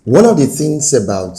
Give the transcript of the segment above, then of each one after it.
One of the things about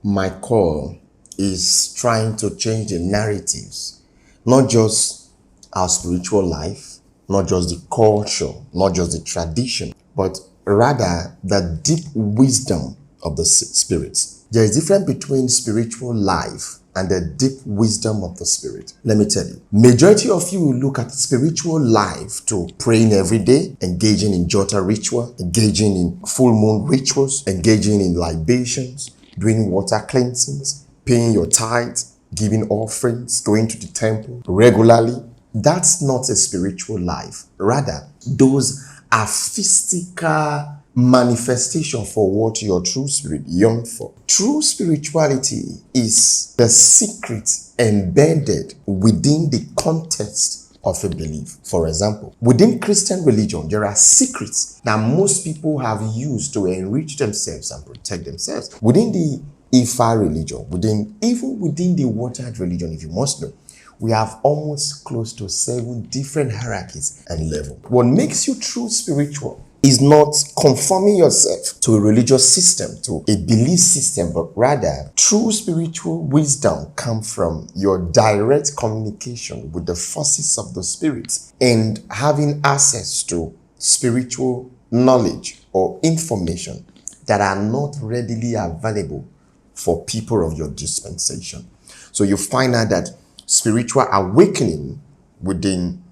my call is trying to change the narratives, not just our spiritual life, not just the culture, not just the tradition, but rather the deep wisdom of the spirits. There is a difference between spiritual life and the deep wisdom of the spirit. Let me tell you, majority of you will look at spiritual life to praying every day, engaging in jota ritual, engaging in full moon rituals, engaging in libations, doing water cleansings, paying your tithes, giving offerings, going to the temple regularly. That's not a spiritual life. Rather, those are physical manifestation for what your true spirit yearns for. True spirituality is the secret embedded within the context of a belief. For example, within Christian religion, there are secrets that most people have used to enrich themselves and protect themselves. Within the Ifa religion, even within the watered religion, if you must know, we have almost close to 7 different hierarchies and levels. What makes you true spiritual is not conforming yourself to a religious system, to a belief system, but rather true spiritual wisdom comes from your direct communication with the forces of the spirit and having access to spiritual knowledge or information that are not readily available for people of your dispensation. So you find out that spiritual awakening within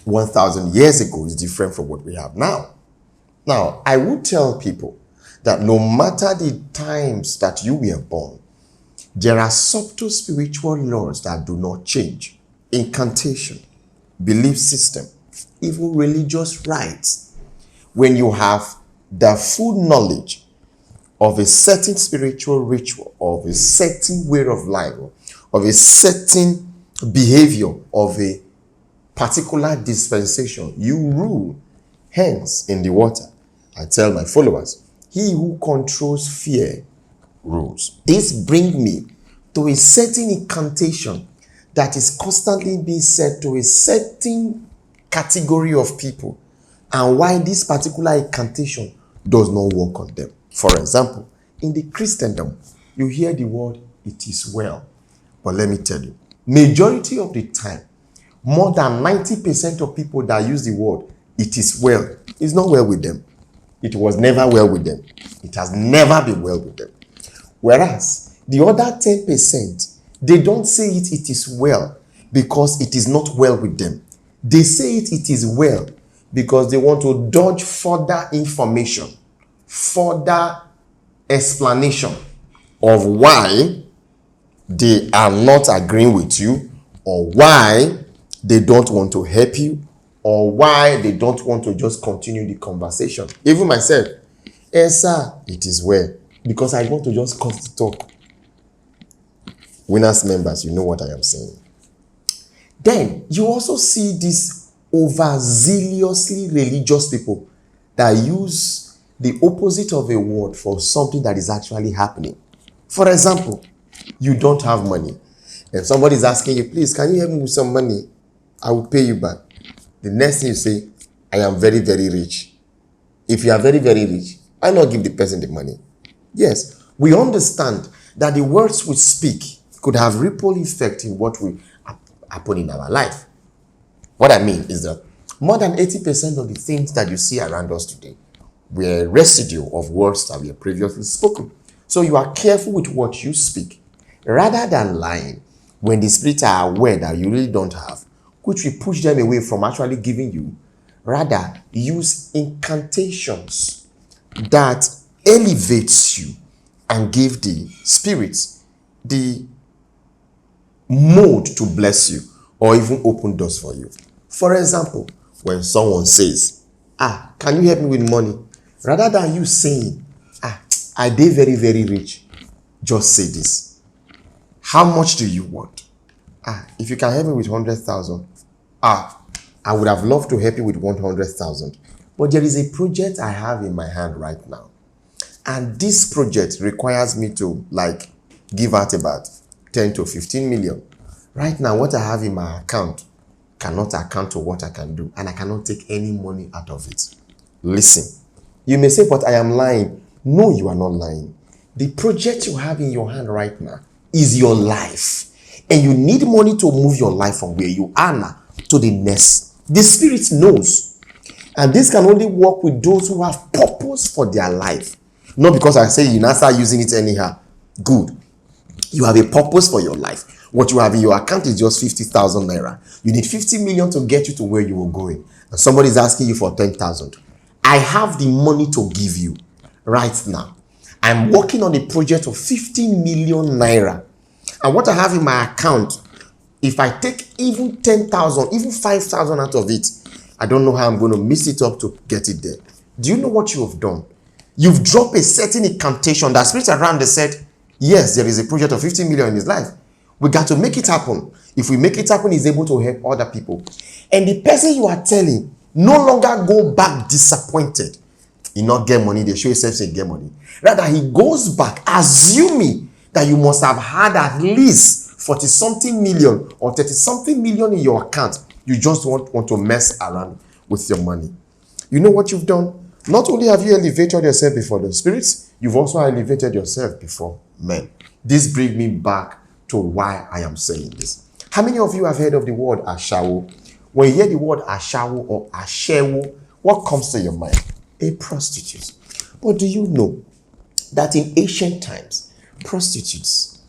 1,000 years ago is different from what we have now. Now, I would tell people that no matter the times that you were born, there are subtle spiritual laws that do not change. Incantation, belief system, even religious rites. When you have the full knowledge of a certain spiritual ritual, of a certain way of life, of a certain behavior, of a particular dispensation, you rule. Hence, in the water, I tell my followers, he who controls fear rules. This brings me to a certain incantation that is constantly being said to a certain category of people, and why this particular incantation does not work on them. For example, in the Christendom, you hear the word, it is well. But let me tell you, majority of the time, more than 90% of people that use the word, it is well, is not well with them. It was never well with them. It has never been well with them. Whereas the other 10%, they don't say it is well because it is not well with them. They say it is well because they want to dodge further information, further explanation of why they are not agreeing with you, or why they don't want to help you, or why they don't want to just continue the conversation. Even myself, sir, it is well, because I want to just cut the talk. Winners members, you know what I am saying. Then you also see these overzealously religious people that use the opposite of a word for something that is actually happening. For example, you don't have money. If somebody is asking you, please, can you help me with some money? I will pay you back. The next thing you say, I am very, very rich. If you are very, very rich, why not give the person the money? Yes, we understand that the words we speak could have ripple effect in what will happen in our life. What I mean is that more than 80% of the things that you see around us today were residue of words that were previously spoken. So you are careful with what you speak, rather than lying when the spirits are aware that you really don't have, which will push them away from actually giving you. Rather, use incantations that elevates you and give the spirits the mode to bless you or even open doors for you. For example, when someone says, can you help me with money? Rather than you saying, I dey very, very rich, just say this. How much do you want? If you can help me with 100,000, I would have loved to help you with 100,000. But there is a project I have in my hand right now. And this project requires me to give out about 10 to 15 million. Right now, what I have in my account cannot account to what I can do, and I cannot take any money out of it. Listen, you may say, but I am lying. No, you are not lying. The project you have in your hand right now is your life. And you need money to move your life from where you are now to the next. The Spirit knows. And this can only work with those who have purpose for their life. Not because I say you now start using it anyhow. Good. You have a purpose for your life. What you have in your account is just 50,000 naira. You need 50 million to get you to where you are going. And somebody is asking you for 10,000. I have the money to give you right now. I'm working on a project of 50 million naira. And what I have in my account, if I take even 10,000, even 5,000 out of it, I don't know how I'm going to mix it up to get it there. Do you know what you have done? You've dropped a certain incantation that spirits around the said, yes, there is a project of 50 million in his life. We got to make it happen. If we make it happen, he's able to help other people. And the person you are telling no longer go back disappointed. He not get money, they show yourself say get money. Rather, he goes back assuming that you must have had at least 40 something million or 30 something million in your account. You just want to mess around with your money. You know what you've done? Not only have you elevated yourself before the spirits, you've also elevated yourself before men. This brings me back to why I am saying this. How many of you have heard of the word ashawo? When you hear the word ashawo or ashewo, what comes to your mind? A prostitute. But do you know that in ancient times, prostitutes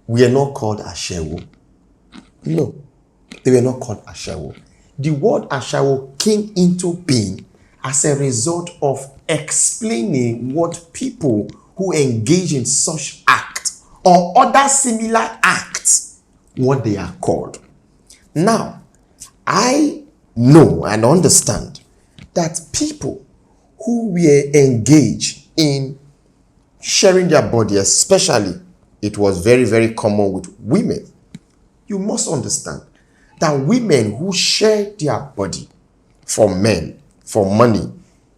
were not called ashewo? No, they were not called ashewo. The word ashewo came into being as a result of explaining what people who engage in such acts or other similar acts, what they are called. Now, I know and understand that people who were engaged in sharing their body, especially, it was very, very common with women. You must understand that women who share their body for men, for money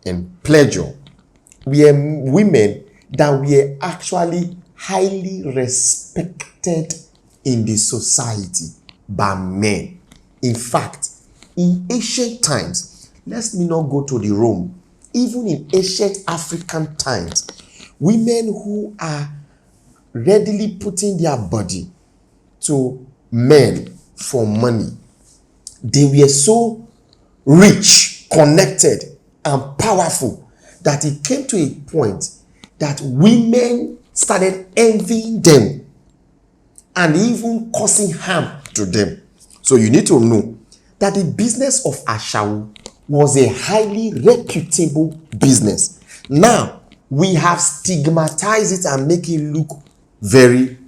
and pleasure, were women that were actually highly respected in the society by men. In fact, in ancient times, let me not go to the Rome, even in ancient African times, women who are readily putting their body to men for money, they were so rich, connected, and powerful that it came to a point that women started envying them and even causing harm to them. So you need to know that the business of ashawo was a highly reputable business. Now, we have stigmatized it and make it look very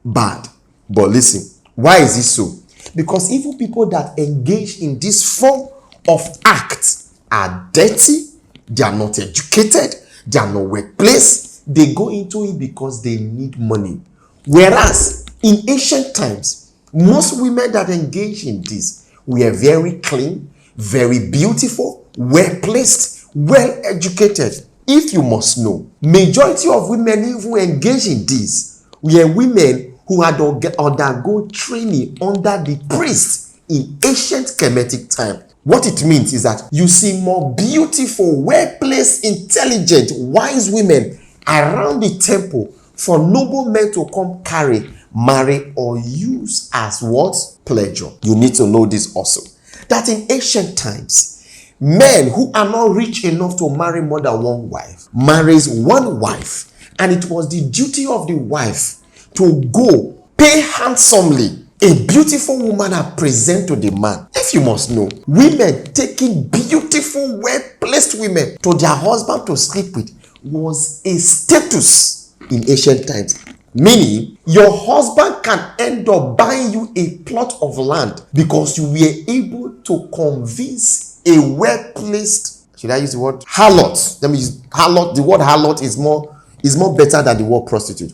bad. But listen, why is it so? Because even people that engage in this form of acts are dirty, they are not educated, they are not workplace, they go into it because they need money. Whereas in ancient times, most women that engage in this were very clean, very beautiful, well placed, well educated. If you must know, majority of women who engage in this were women who had undergone training under the priest in ancient Kemetic time. What it means is that you see more beautiful, well-placed, intelligent, wise women around the temple for noble men to come carry, marry, or use as what? Pleasure. You need to know this also. That in ancient times, men who are not rich enough to marry more than one wife marries one wife, and it was the duty of the wife to go pay handsomely a beautiful woman and present to the man. If you must know, women taking beautiful, well-placed women to their husband to sleep with was a status in ancient times. Meaning, your husband can end up buying you a plot of land because you were able to convince a well-placed, should I use the word harlot? Let me use harlot. The word harlot is more better than the word prostitute.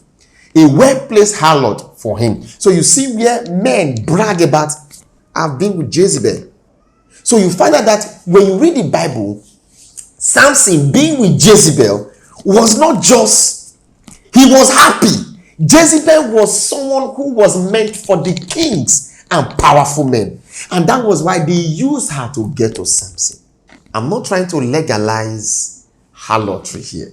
A well-placed harlot for him. So you see where men brag about, I've been with Jezebel. So you find out that when you read the Bible, Samson being with Jezebel was not just, he was happy. Jezebel was someone who was meant for the kings and powerful men. And that was why they used her to get to Samson. I'm not trying to legalize harlotry here.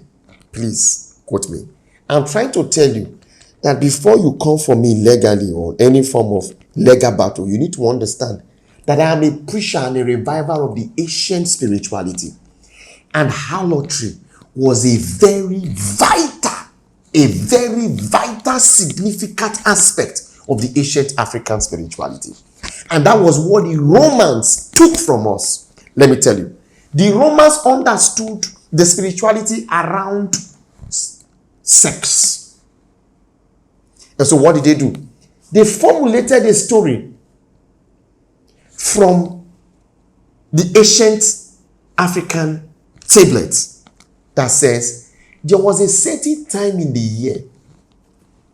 Please quote me. I'm trying to tell you that before you come for me legally or any form of legal battle, you need to understand that I am a preacher and a reviver of the ancient spirituality. And harlotry was a very vital, significant aspect of the ancient African spirituality. And that was what the Romans took from us. Let me tell you. The Romans understood the spirituality around sex. And so what did they do? They formulated a story from the ancient African tablets that says there was a certain time in the year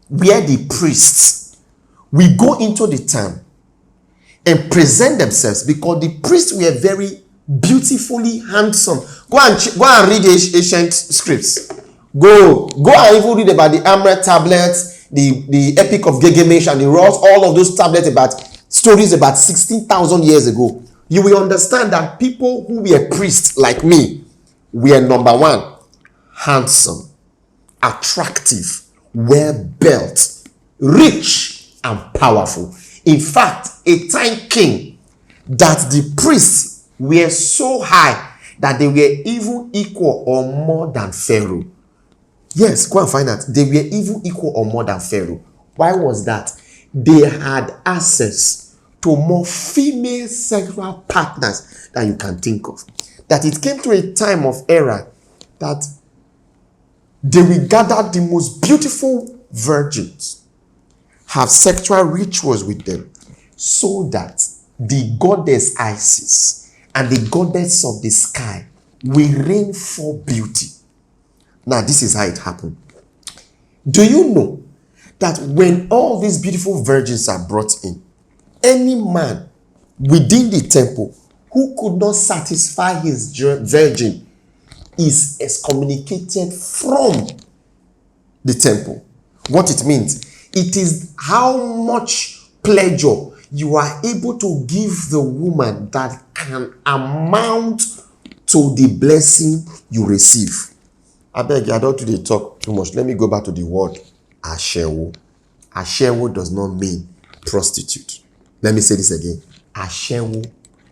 where the priests will go into the town and present themselves, because the priests were very beautifully handsome. Go and read the ancient scripts. Go and even read about the Amrit tablets, the Epic of Gilgamesh, and the Ross, all of those tablets about stories about 16,000 years ago. You will understand that people who were priests like me were, number one, handsome, attractive, well-built, rich, and powerful. In fact, a time came that the priests were so high that they were even equal or more than Pharaoh. Yes, go and find out. They were even equal or more than Pharaoh. Why was that? They had access to more female sexual partners than you can think of. That it came to a time of era that they will gather the most beautiful virgins, have sexual rituals with them, so that the goddess Isis and the goddess of the sky will reign for beauty. Now, this is how it happened. Do you know that when all these beautiful virgins are brought in, any man within the temple who could not satisfy his virgin is excommunicated from the temple? What it means, it is how much pleasure you are able to give the woman that can amount to the blessing you receive. I beg you, I don't really talk too much. Let me go back to the word ashewo. Ashewo does not mean prostitute. Let me say this again. Ashewo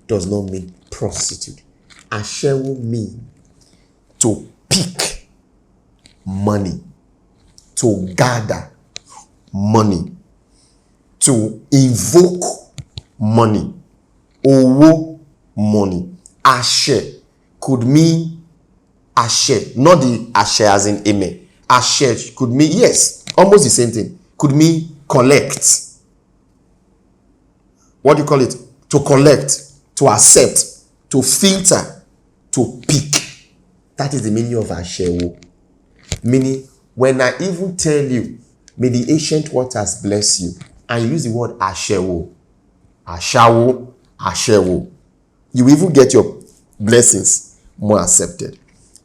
does not mean prostitute. Ashewo means to pick money, to gather money, to invoke money, owo money. Ashe could mean Ashe, not the Ashe as in amen. Ashe could mean, yes, almost the same thing. Could mean collect. What do you call it? To collect, to accept, to filter, to pick. That is the meaning of Ashewo. Meaning, when I even tell you, may the ancient waters bless you, and you use the word Ashewo, Ashawo, Ashewo, you will even get your blessings more accepted.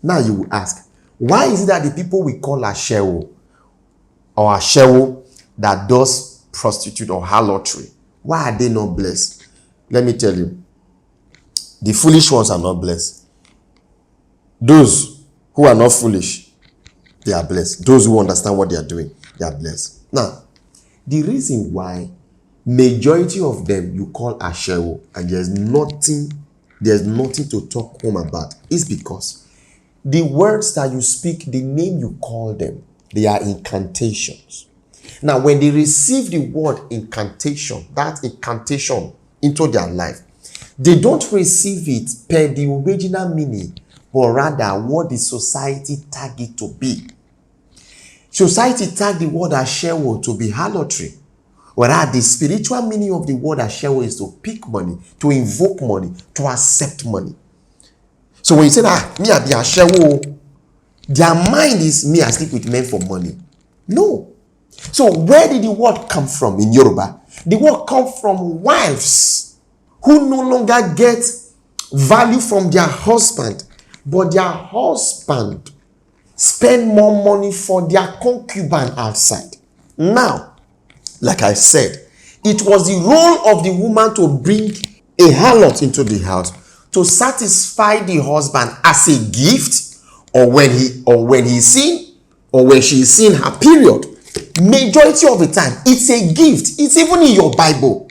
Now you will ask, why is it that the people we call Ashewo or Ashewo that does prostitute or harlotry, why are they not blessed? Let me tell you, the foolish ones are not blessed. Those who are not foolish, they are blessed. Those who understand what they are doing, they are blessed. Now, the reason why majority of them you call Ashewo and there's nothing to talk home about is because the words that you speak, the name you call them, they are incantations. Now, when they receive the word incantation, that incantation into their life, they don't receive it per the original meaning, but rather what the society tag it to be. Society tag the word Ashewo to be harlotry, whereas the spiritual meaning of the word Ashewo is to pick money, to invoke money, to accept money. So when you say that, me I be Ashewo, their mind is me I sleep with men for money. No. So where did the word come from in Yoruba? The word comes from wives who no longer get value from their husband, but their husband spend more money for their concubine outside. Now, like I said, it was the role of the woman to bring a harlot into the house to satisfy the husband as a gift when he's seen, or when she's seen her period, majority of the time it's a gift. It's even in your Bible.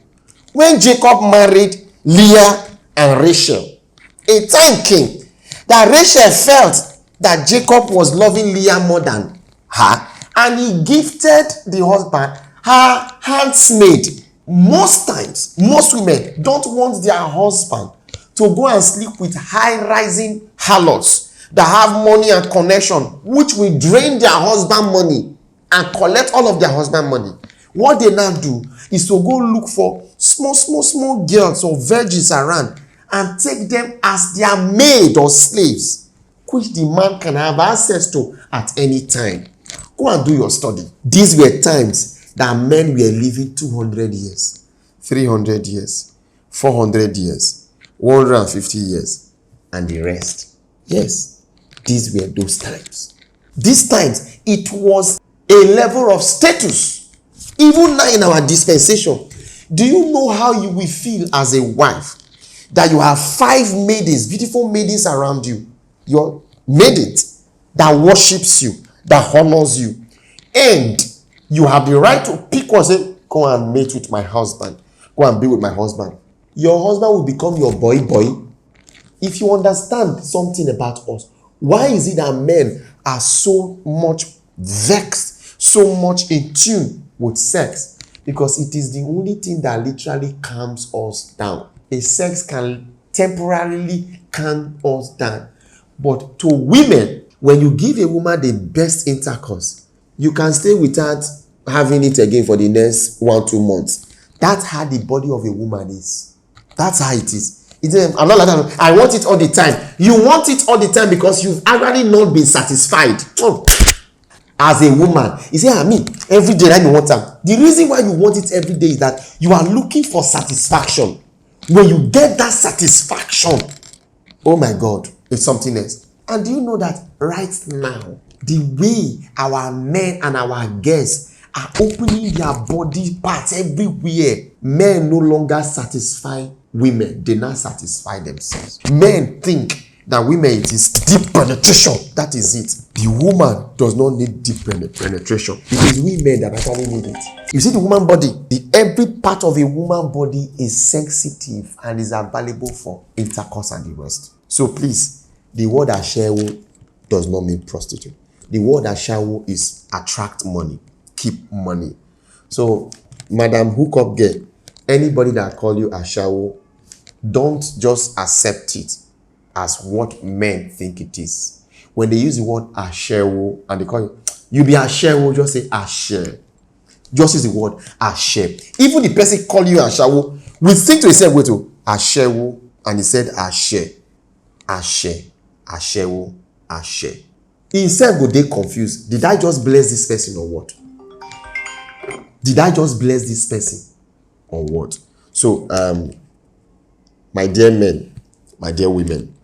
When Jacob married Leah and Rachel, a time came that Rachel felt that Jacob was loving Leah more than her, and he gifted the husband her handsmaid. Most times, most women don't want their husband to go and sleep with high-rising harlots that have money and connection, which will drain their husband money and collect all of their husband money. What they now do is to go look for small girls or virgins around and take them as their maid or slaves, which the man can have access to at any time. Go and do your study. These were times that men were living 200 years, 300 years, 400 years, 150 years, and the rest. Yes, these were those times. These times, it was a level of status. Even now in our dispensation, do you know how you will feel as a wife that you have 5 maidens, beautiful maidens around you, your maidens that worships you, that honors you, and you have the right to pick one and say, go and mate with my husband, go and be with my husband. Your husband will become your boy. If you understand something about us, why is it that men are so much vexed, so much in tune with sex? Because it is the only thing that literally calms us down. A sex can temporarily calm us down. But to women, when you give a woman the best intercourse, you can stay without having it again for the next 1-2 months. That's how the body of a woman is. That's how it is. I'm not like that. I want it all the time. You want it all the time because you've actually not been satisfied. As a woman, you say, every day I want time. The reason why you want it every day is that you are looking for satisfaction. When you get that satisfaction, oh my God, it's something else. And do you know that right now, the way our men and our girls are opening their body parts everywhere, men no longer satisfy women, they now satisfy themselves. Men think that women, it is deep penetration. That is it. The woman does not need deep penetration. It is we men that actually need it. You see the woman body, every part of a woman body is sensitive and is available for intercourse and the rest. So please, the word ashewo does not mean prostitute. The word ashewo is attract money, keep money. So, Madam Hookup Girl, anybody that call you ashewo, don't just accept it as what men think it is. When they use the word ashewo and they call you be ashewo, just say ashe. Just use the word ashe. Even the person call you ashewo will think to himself, wait to ashewo, and he said ashe, ashe, ashewo, ashe. He himself go dey confused. Did I just bless this person or what? Did I just bless this person or what? So, my dear men, my dear women,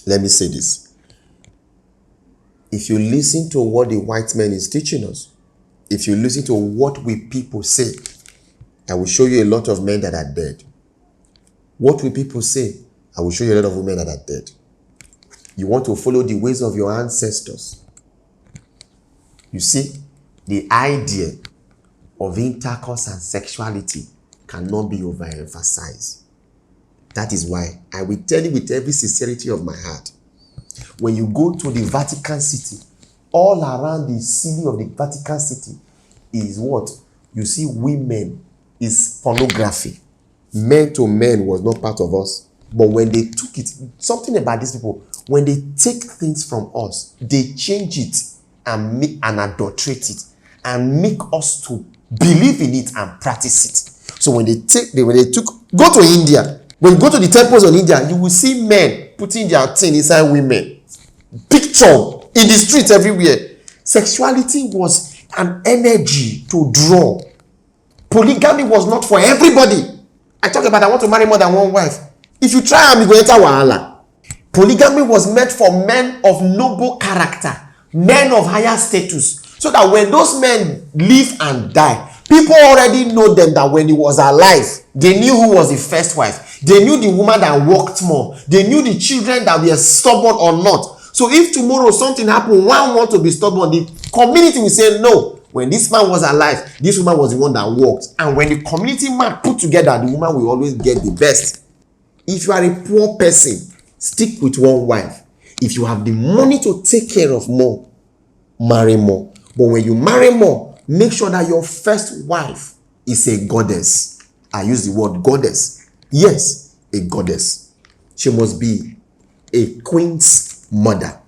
let me say this. If you listen to what the white man is teaching us, if you listen to what we people say, I will show you a lot of men that are dead. What will people say? I will show you a lot of women that are dead. You want to follow the ways of your ancestors. You see, the idea of intercourse and sexuality cannot be overemphasized. That is why I will tell you with every sincerity of my heart, when you go to the Vatican City, all around the ceiling of the Vatican City is what? You see women, is pornography. Men to men was not part of us. But when they took it, something about these people, when they take things from us, they change it and make and adulterate it and make us to believe in it and practice it. So when they go to India, when you go to the temples in India, you will see men putting their thing inside women. Picture in the streets everywhere. Sexuality was an energy to draw. Polygamy was not for everybody. I talk about I want to marry more than one wife. If you try, I'm going to enter wahala. Polygamy was meant for men of noble character, men of higher status, so that when those men live and die, people already know them that when he was alive, they knew who was the first wife. They knew the woman that worked more. They knew the children that were stubborn or not. So if tomorrow something happen, one want to be stubborn, the community will say no. When this man was alive, this woman was the one that worked. And when the community man put together, the woman will always get the best. If you are a poor person, stick with one wife. If you have the money to take care of more, marry more. But when you marry more, make sure that your first wife is a goddess. I use the word goddess. Yes, a goddess. She must be a queen's mother.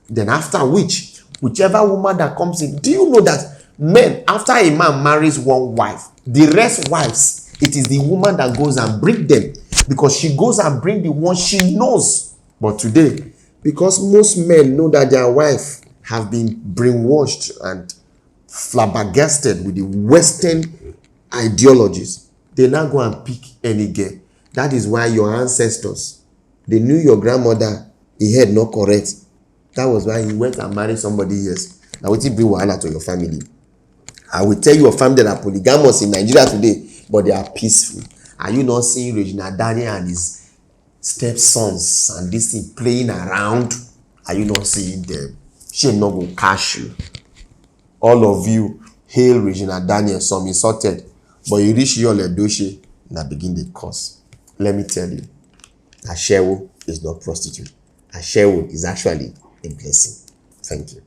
Then after which, whichever woman that comes in, do you know that men, after a man marries one wife, the rest wives, it is the woman that goes and bring them, because she goes and bring the one she knows. But today, because most men know that their wife have been brainwashed and flabbergasted with the Western ideologies, they now go and pick any girl. That is why your ancestors, they knew your grandmother, he head not correct. That was why he went and married somebody else. Now what it bring wahala to your family? I will tell you a family that are polygamous in Nigeria today, but they are peaceful. Are you not seeing Regina Daniel and his stepsons and this thing playing around? Are you not seeing them? She not go catch you. All of you hail Regina Daniel, some insulted, but you reach your ledoche, now begin the curse. Let me tell you, Ashewo is not prostitute. Ashewo is actually a blessing. Thank you.